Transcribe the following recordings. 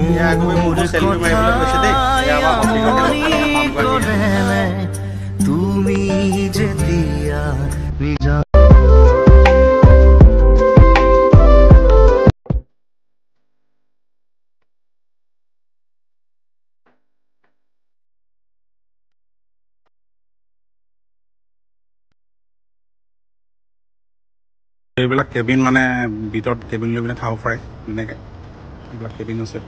এয়া আকৌ মোৰ চেলফি মাৰিবলৈ গৈছে দেই এয়া আমাৰ তুমি যেতিয়া এইবিলাক কেবিন মানে ভিতৰত কেবিন লৈ পিনে খাব পাৰে তেনেকৈ এইবিলাক কেবিন আছে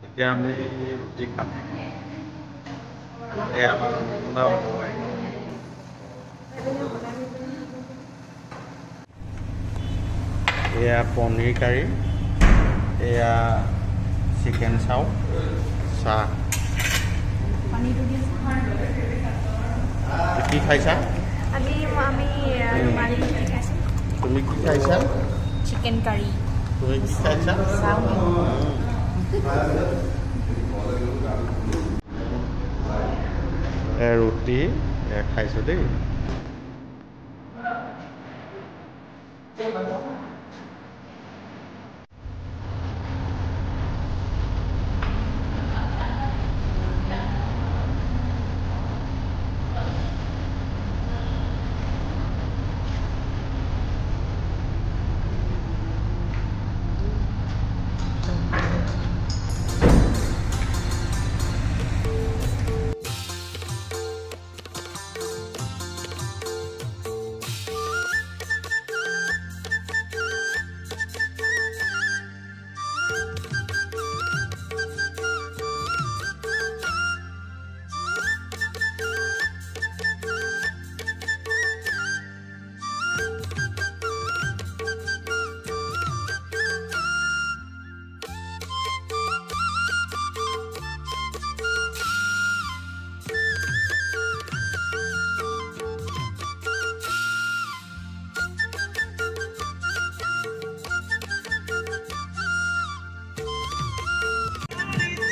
এতিয়া আমি ৰুটি খাম এয়া এয়া পনীৰ কাৰী এয়া চিকেন চাও চাহ কি খাইছা তুমি কি খাইছা চিকেন কাৰী তুমি কি খাইছা ৰুটি খাইছো দেই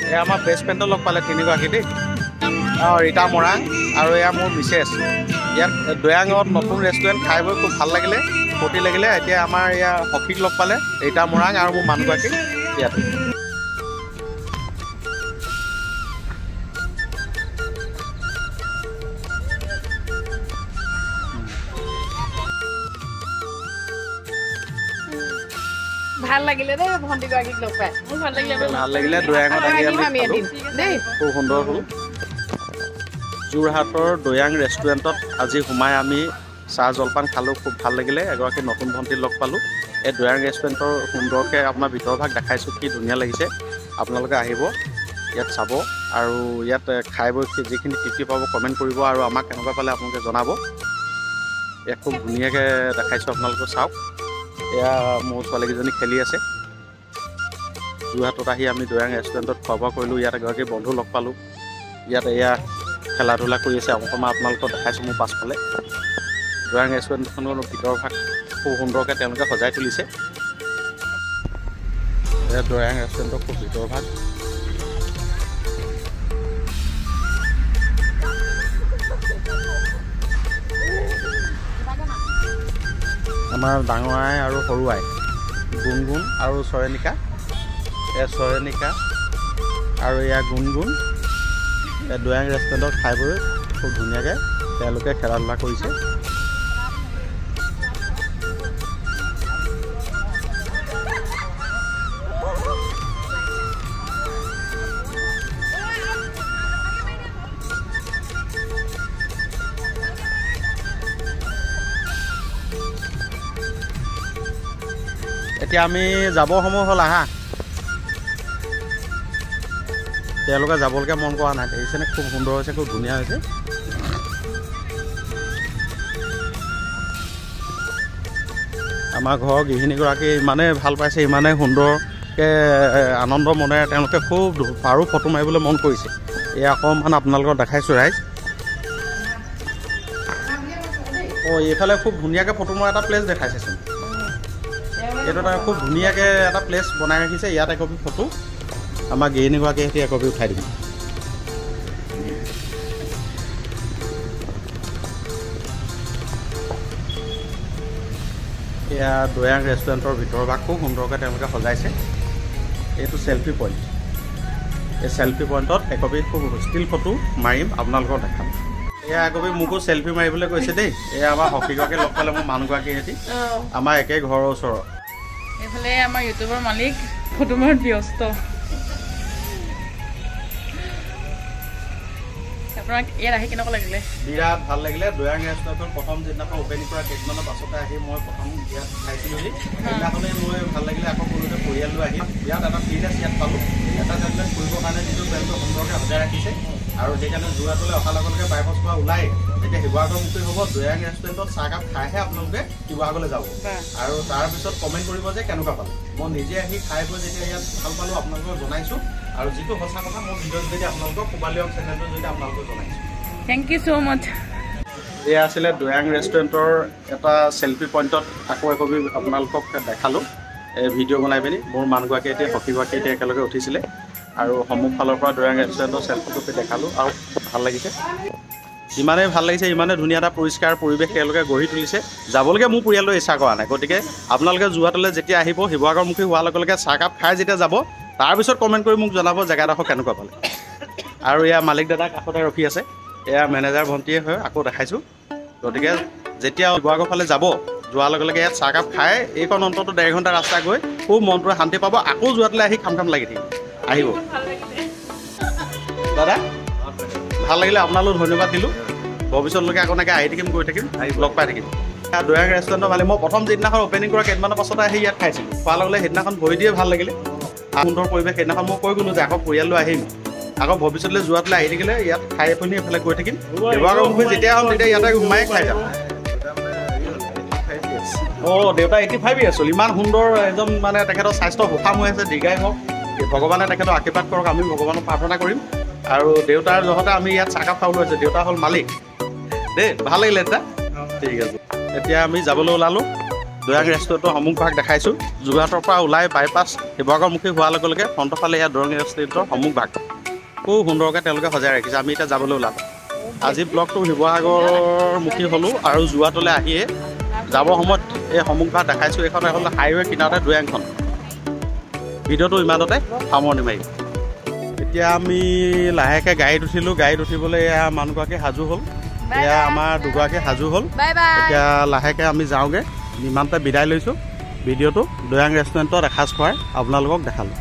এয়া আমাৰ বেষ্ট ফ্ৰেণ্ডক লগ পালে তিনিগৰাকী দেই ৰীতা মৰাং আৰু এয়া মোৰ মিছেছ ইয়াত দৈয়াঙত নতুন ৰেষ্টুৰেণ্ট খাই বৈ খুব ভাল লাগিলে ফূৰ্তি লাগিলে এতিয়া আমাৰ এয়া সখীক লগ পালে ৰীতা মৰাং আৰু মোৰ মানুহগৰাকী ইয়াতে ভাল লাগিলে দেই ভণ্টিগৰাকীক লগ পাই মোৰ ভাল লাগিলে দৈয়াঙত আহি আমি দেই খুব সুন্দৰ হ'ল যোৰহাটৰ দৈয়াং ৰেষ্টুৰেণ্টত আজি সোমাই আমি চাহ জলপান খালোঁ খুব ভাল লাগিলে এগৰাকী নতুন ভণ্টি লগ পালোঁ এই দৈয়াং ৰেষ্টুৰেণ্টৰ সুন্দৰকৈ আপোনাৰ ভিতৰ ভাগ দেখাইছোঁ কি ধুনীয়া লাগিছে আপোনালোকে আহিব ইয়াত চাব আৰু ইয়াত খাই বৈ যিখিনি তৃপ্তি পাব কমেণ্ট কৰিব আৰু আমাক কেনেকুৱা পালে আপোনালোকে জনাব ইয়াত খুব ধুনীয়াকৈ দেখাইছোঁ আপোনালোকে চাওক এয়া মোৰ ছোৱালীকেইজনী খেলি আছে যোৰহাটত আহি আমি দৈয়াং ৰেষ্টুৰেণ্টত খোৱা বোৱা কৰিলোঁ ইয়াত এগৰাকী বন্ধু লগ পালোঁ ইয়াত এয়া খেলা ধূলা কৰি আছে অকণমান আপোনালোকক দেখাইছোঁ মোৰ পাছফালে দৈয়াং ৰেষ্টুৰেণ্টখনৰ ভিতৰ ভাগ খুব সুন্দৰকৈ তেওঁলোকে সজাই তুলিছে এয়া দৈয়াং ৰেষ্টুৰেণ্টৰ খুব ভিতৰ ভাগ আমাৰ ডাঙৰ আই আৰু সৰু আই গুণগুণ আৰু চয়নিকা এয়া চয়নিকা আৰু এয়া গুণগুণ এই দৈয়াং ৰেষ্টুৰেণ্টত খাই বৈ খুব ধুনীয়াকৈ তেওঁলোকে খেলা ধূলা কৰিছে এতিয়া আমি যাব সময় হ'ল আহা তেওঁলোকে যাবলৈকে মন কৰা নাই দেখিছেনে খুব সুন্দৰ হৈছে খুব ধুনীয়া হৈছে আমাৰ ঘৰৰ গৃহিণীগৰাকী ইমানেই ভাল পাইছে ইমানেই সুন্দৰকৈ আনন্দ মনেৰে তেওঁলোকে খুব পাৰো ফটো মাৰিবলৈ মন কৰিছে এই অকণমান আপোনালোকক দেখাইছোঁ ৰাইজ এইফালে খুব ধুনীয়াকৈ ফটো মৰা এটা প্লেচ দেখাইছেচোন এইটো এটা খুব ধুনীয়াকৈ এটা প্লেচ বনাই ৰাখিছে ইয়াত একপি ফটো আমাৰ গৃহিণীগৰাকীয়ে সৈতে একপি উঠাই দিম এয়া দৈয়াং ৰেষ্টুৰেণ্টৰ ভিতৰ ভাগ খুব সুন্দৰকৈ তেওঁলোকে সজাইছে এইটো চেল্ফি পইণ্ট এই চেল্ফি পইণ্টত একপি খুব ষ্টিল ফটো মাৰিম আপোনালোকক দেখাম এয়া একপি মোকো চেল্ফি মাৰিবলৈ কৈছে দেই এয়া আমাৰ হকীগৰাকী লগ পালে মোৰ মানুহগৰাকী সিহঁতি আমাৰ একে ঘৰৰ ওচৰৰ এইফালে আমাৰ ইউটিউবৰ মালিক ফটো মাৰত ব্যস্ত আপোনাক ইয়াত আহি কেনেকুৱা লাগিলে বিৰাট ভাল লাগিলে দৈয়াং ৰেষ্টুৰেণ্টৰ প্ৰথম যিদিনাখন অপেনিং কৰা কেইদিনমানৰ পাছতে আহি মই প্ৰথম ইয়াত খাইছিলোহি সেইদিনাখনে মই ভাল লাগিলে আকৌ কোনোতে পৰিয়াল লৈ আহিম ইয়াত এটা ফিটনেছ ইয়াত পালোঁ এটা টেবলেট কৰিবৰ কাৰণে যিটো বেলটো সুন্দৰকৈ সজাই ৰাখিছে আৰু সেইকাৰণে যোৰহাটলৈ অহাৰ লগে লগে বাইপাছ পৰা ওলাই এতিয়া শিৱসাগৰমুখী হ'ব দৈয়াং ৰেষ্টুৰেণ্টত চাহকাপ খাইহে আপোনালোকে শিৱসাগৰলৈ যাব আৰু তাৰপিছত কমেণ্ট কৰিব যে কেনেকুৱা পালে মই নিজে আহি খাই বৈ যেতিয়া ইয়াত ভাল পালোঁ আপোনালোকক জনাইছোঁ আৰু যিটো সঁচা কথা মই ভিডিঅ'ত যদি আপোনালোকক কোবালিয়ক চেনেলটো যদি আপোনালোকক জনাইছোঁ থেংক ইউ ছ' মাছ এয়া আছিলে দৈয়াং ৰেষ্টুৰেণ্টৰ এটা চেল্ফি পইণ্টত আকৌ একপি আপোনালোকক দেখালোঁ ভিডিঅ' বনাই পিনি মোৰ মানুহগৰাকী এতিয়া সখীগৰাকী এতিয়া একেলগে উঠিছিলে আৰু সন্মুখফালৰ পৰা দৈয়াং ৰেষ্টুৰেণ্টৰ চেল্ফি কপি দেখালোঁ আৰু ভাল লাগিছে ইমানেই ভাল লাগিছে ইমানেই ধুনীয়া এটা পৰিষ্কাৰ পৰিৱেশ তেওঁলোকে গঢ়ি তুলিছে যাবলৈকে মোৰ পৰিয়াললৈ ইচ্ছা কৰা নাই গতিকে আপোনালোকে যোৰহাটলৈ যেতিয়া আহিব শিৱসাগৰমুখী হোৱাৰ লগে লগে চাহকাপ খাই যেতিয়া যাব তাৰপিছত কমেণ্ট কৰি মোক জনাব জেগাডোখৰ কেনেকুৱা পালে আৰু এয়া মালিক দাদা কাষতে ৰখি আছে এয়া মেনেজাৰ ভণ্টিয়ে হয় আকৌ দেখাইছোঁ গতিকে যেতিয়া শিৱসাগৰ ফালে যাব যোৱাৰ লগে লগে ইয়াত চাহকাপ খাই এইখন অন্তত 1.5 ঘণ্টা ৰাস্তা গৈ খুব মনটোৱে শান্তি পাব আকৌ যোৰহাটলৈ আহি খাম লাগি থাকিব আহিব দাদা ভাল লাগিলে আপোনালোক ধন্যবাদ দিলোঁ ভৱিষ্যতলৈকে আকৌ এনেকৈ আহি থাকিম গৈ থাকিম লগ পাই থাকিম দৈয়াং ৰেষ্টুৰেণ্টৰ মালিক মই প্ৰথম যিদিনাখন অপেনিং কৰা কেইদিনমানৰ পাছতে আহি ইয়াত খাইছিলোঁ খোৱাৰ লগে লগে সেইদিনাখন ভৰি দিয়ে ভাল লাগিলে সুন্দৰ পৰিৱেশ সেইদিনাখন মই কৈ গ'লোঁ যে আকৌ পৰিয়াললৈ আহিম আকৌ ভৱিষ্যতলৈ যোৰহাটলৈ আহি থাকিলে ইয়াত খাই পিনি এইফালে গৈ থাকিম শিৱসাগৰমুখী যেতিয়া হ'ম তেতিয়া ইয়াতে সোমাই খাই যাম দেউতা 85 ইয়াৰ্ছ হ'ল ইমান সুন্দৰ একদম মানে তেখেতৰ স্বাস্থ্য সুঠাম হৈ আছে দীৰ্ঘায়ু হওক ভগৱানে তেখেতৰ আশীৰ্বাদ কৰক আমি ভগৱানক প্ৰাৰ্থনা কৰিম আৰু দেউতাৰ জহতে আমি ইয়াত চাহকাপ খাবলৈ হৈছে দেউতা হ'ল মালিক দেই ভাল লাগিলে দাদা ঠিক আছে এতিয়া আমি যাবলৈ ওলালোঁ দৈয়াং ৰেষ্টুৰেণ্টৰ সন্মুখভাগ দেখাইছোঁ যোৰহাটৰ পৰা ওলাই বাইপাছ শিৱসাগৰমুখী হোৱাৰ লগে লগে ফ্ৰণ্টৰফালে ইয়াত দৈয়াং ৰেষ্টুৰেণ্টৰ সন্মুখভাগ খুব সুন্দৰকৈ তেওঁলোকে সজাই ৰাখিছে আমি এতিয়া যাবলৈ ওলালোঁ আজি ব্লগটো শিৱসাগৰমুখী হ'লোঁ আৰু যোৰহাটলৈ আহিয়ে যাবৰ সময়ত এই সন্মুখভাগ দেখাইছোঁ এইখন হ'ল হাইৱে কিনাৰতে দৈয়াংখন ভিডিঅ'টো ইমানতে সামৰণি মাৰি এতিয়া আমি লাহেকৈ গাড়ীত উঠিলোঁ গাড়ীত উঠিবলৈ এয়া মানুহগৰাকী সাজু হ'ল এয়া আমাৰ দুগৰাকী সাজু হ'ল এতিয়া লাহেকৈ আমি যাওঁগৈ ইমানতে বিদায় লৈছোঁ ভিডিঅ'টো দৈয়াং ৰেষ্টুৰেণ্টত এসাঁজ খোৱাই আপোনালোকক দেখালোঁ